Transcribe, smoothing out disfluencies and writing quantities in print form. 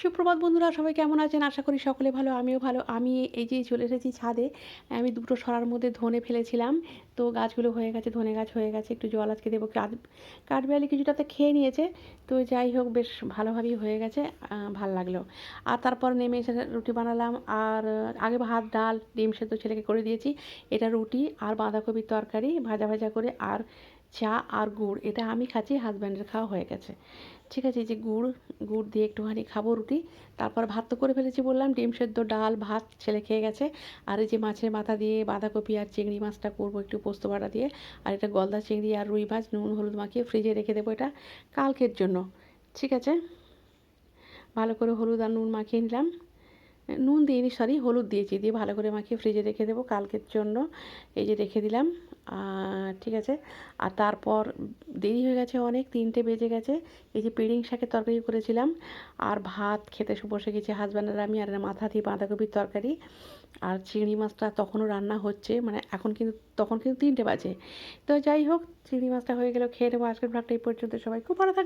সুপ্রভাত বন্ধুরা, সবাই কেমন আছেন? আশা করি সকলে ভালো, আমিও ভালো। আমি এই যে চলে এসেছি ছাদে। আমি দুটো সরার মধ্যে ধনে ফেলেছিলাম। তো গাছগুলো হয়ে গেছে, ধনে গাছ হয়ে গেছে। একটু জল আজকে দেবো। কাঠবিড়ালি কিছুটাতে খেয়ে নিয়েছে। তো যাই হোক, বেশ ভালোভাবেই হয়ে গেছে। ভাল লাগলো। আর তারপর নেমে এসে রুটি বানালাম। আর আগে ভাত, ডাল, ডিম সেদ্ধ ছেলেকে করে দিয়েছি। এটা রুটি আর বাঁধাকপির তরকারি ভাজা ভাজা করে, আর চা আর গুড়। এটা আমি খাচ্ছি, হাজব্যান্ডের খাওয়া হয়ে গেছে। ঠিক আছে, এই যে গুড়, গুড় দিয়ে একটুখানি খাবো রুটি। তারপর ভাত তো করে ফেলেছি বললাম, ডিম সেদ্ধ, ডাল, ভাত ছেলে খেয়ে গেছে। আর এই যে মাছের মাথা দিয়ে বাঁধাকপি আর চিংড়ি মাছটা করবো একটু পোস্ত বাটা দিয়ে। আর এটা গলদা চিংড়ি আর রুই মাছ নুন হলুদ মাখিয়ে ফ্রিজে রেখে দেবো, এটা কালকের জন্য। ঠিক আছে, ভালো করে হলুদ আর নুন মাখিয়ে নিলাম। নুন দিইনি, সরি, হলুদ দিয়েছি, দিয়ে ভালো করে মাখিয়ে ফ্রিজে রেখে দেবো কালকের জন্য। এই যে রেখে দিলাম। ঠিক আছে। আর তারপর দেরি হয়ে গেছে অনেক, 3টে বেজে গেছে। এই যে পিড়িং শাকের তরকারি করেছিলাম, আর ভাত খেতে বসে গেছি হাজব্যান্ড আর আমি। আর মাথা দিয়ে বাঁধাকপির তরকারি, আর চিংড়ি মাছটা তখনও রান্না হচ্ছে, মানে এখন কিন্তু, তখন কিন্তু 3টে বাজে। তো যাই হোক, চিংড়ি মাছটা হয়ে গেলেও খেয়ে নেবো। আজকের ব্লগটা এই পর্যন্ত, সবাই খুব ভালো থাকবে।